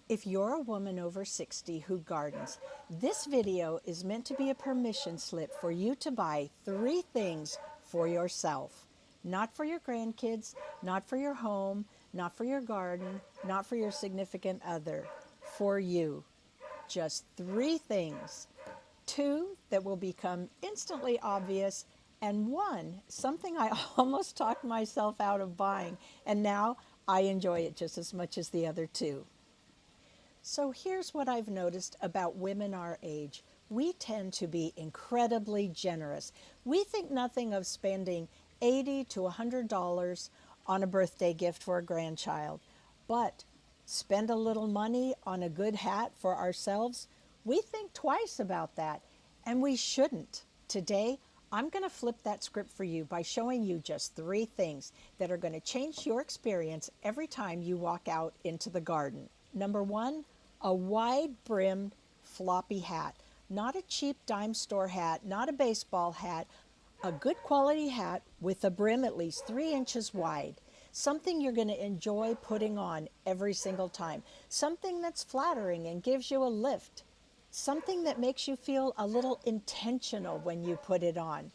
If you're a woman over 60 who gardens, this video is meant to be a permission slip for you to buy 3 things for yourself. Not for your grandkids, not for your home, not for your garden, not for your significant other. For you. Just 3 things. 2 that will become instantly obvious, and 1, something I almost talked myself out of buying, and now I enjoy it just as much as the other 2. So here's what I've noticed about women our age. We tend to be incredibly generous. We think nothing of spending $80 to $100 on a birthday gift for a grandchild. But spend a little money on a good hat for ourselves, we think twice about that. And we shouldn't. Today, I'm going to flip that script for you by showing you just 3 things that are going to change your experience every time you walk out into the garden. Number 1, a wide-brimmed floppy hat. Not a cheap dime store hat, not a baseball hat, a good quality hat with a brim at least 3 inches wide. Something you're going to enjoy putting on every single time. Something that's flattering and gives you a lift. Something that makes you feel a little intentional when you put it on.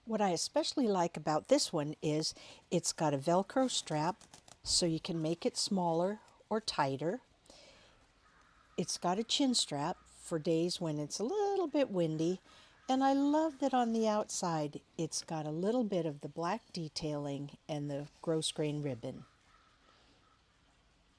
What I especially like about this one is it's got a Velcro strap so you can make it smaller or tighter. It's got a chin strap for days when it's a little bit windy. And I love that on the outside, it's got a little bit of the black detailing and the gross grain ribbon.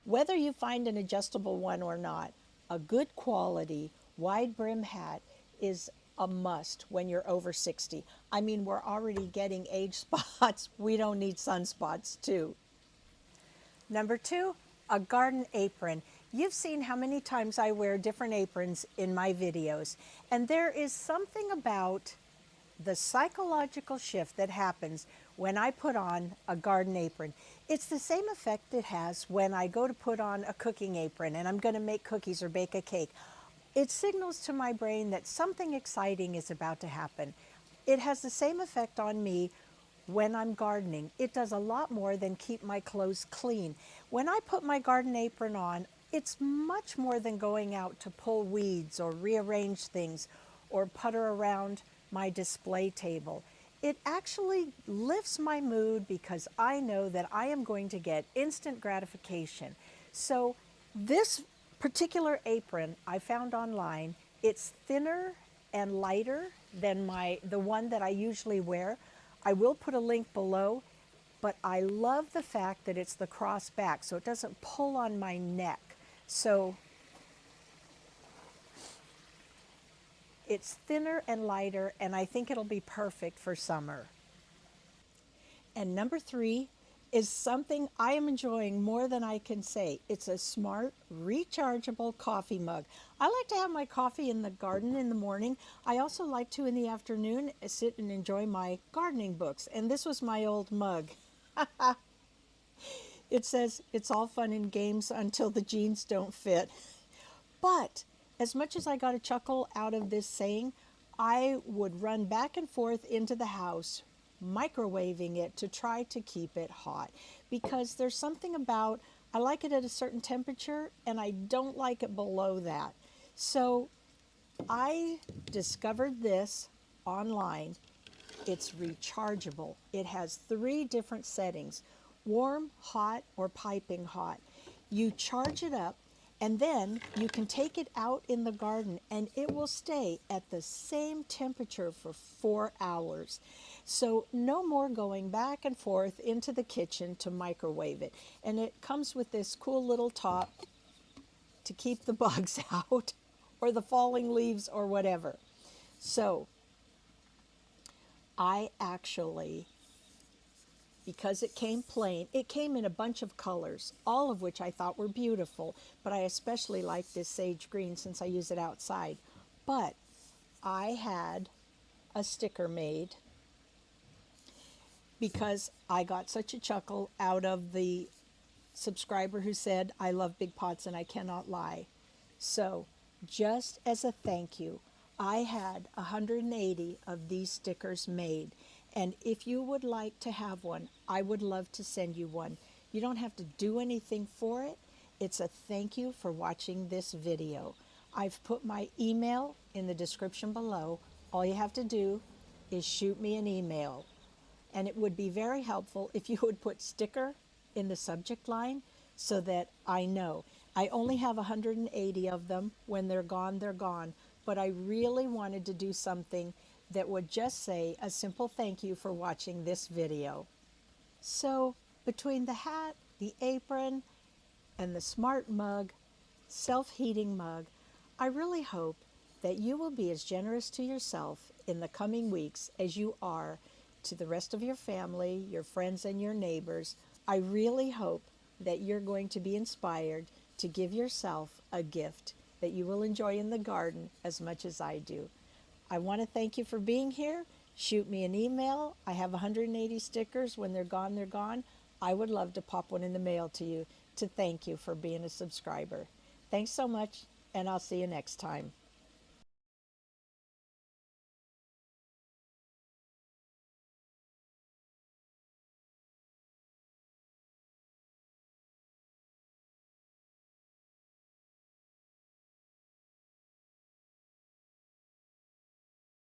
Whether you find an adjustable one or not, a good quality wide brim hat is a must when you're over 60. I mean, we're already getting age spots. We don't need sunspots too. Number 2, a garden apron. You've seen how many times I wear different aprons in my videos, and there is something about the psychological shift that happens when I put on a garden apron. It's the same effect it has when I go to put on a cooking apron and I'm going to make cookies or bake a cake. It signals to my brain that something exciting is about to happen. It has the same effect on me when I'm gardening. It does a lot more than keep my clothes clean. When I put my garden apron on, it's much more than going out to pull weeds or rearrange things or putter around my display table. It actually lifts my mood because I know that I am going to get instant gratification. So this particular apron I found online, it's thinner and lighter than the one that I usually wear. I will put a link below, but I love the fact that it's the cross back so it doesn't pull on my neck. So it's thinner and lighter, and I think it'll be perfect for summer. And number 3 is something I am enjoying more than I can say. It's a smart, rechargeable coffee mug. I like to have my coffee in the garden in the morning. I also like to, in the afternoon, sit and enjoy my gardening books. And this was my old mug. It says, "It's all fun and games until the jeans don't fit." But as much as I got a chuckle out of this saying, I would run back and forth into the house, microwaving it to try to keep it hot. Because there's something about, I like it at a certain temperature and I don't like it below that. So I discovered this online. It's rechargeable. It has 3 different settings: warm, hot, or piping hot. You charge it up, and then you can take it out in the garden and it will stay at the same temperature for 4 hours. So no more going back and forth into the kitchen to microwave it. And it comes with this cool little top to keep the bugs out or the falling leaves or whatever. So I actually, because it came plain, it came in a bunch of colors, all of which I thought were beautiful, but I especially like this sage green since I use it outside. But I had a sticker made because I got such a chuckle out of the subscriber who said, "I love big pots and I cannot lie." So just as a thank you, I had 180 of these stickers made. And if you would like to have one, I would love to send you one. You don't have to do anything for it. It's a thank you for watching this video. I've put my email in the description below. All you have to do is shoot me an email. And it would be very helpful if you would put sticker in the subject line so that I know. I only have 180 of them. When they're gone, they're gone. But I really wanted to do something that would just say a simple thank you for watching this video. So between the hat, the apron, and the smart mug, self-heating mug, I really hope that you will be as generous to yourself in the coming weeks as you are to the rest of your family, your friends, and your neighbors. I really hope that you're going to be inspired to give yourself a gift that you will enjoy in the garden as much as I do. I want to thank you for being here. Shoot me an email. I have 180 stickers. When they're gone, they're gone. I would love to pop one in the mail to you to thank you for being a subscriber. Thanks so much, and I'll see you next time.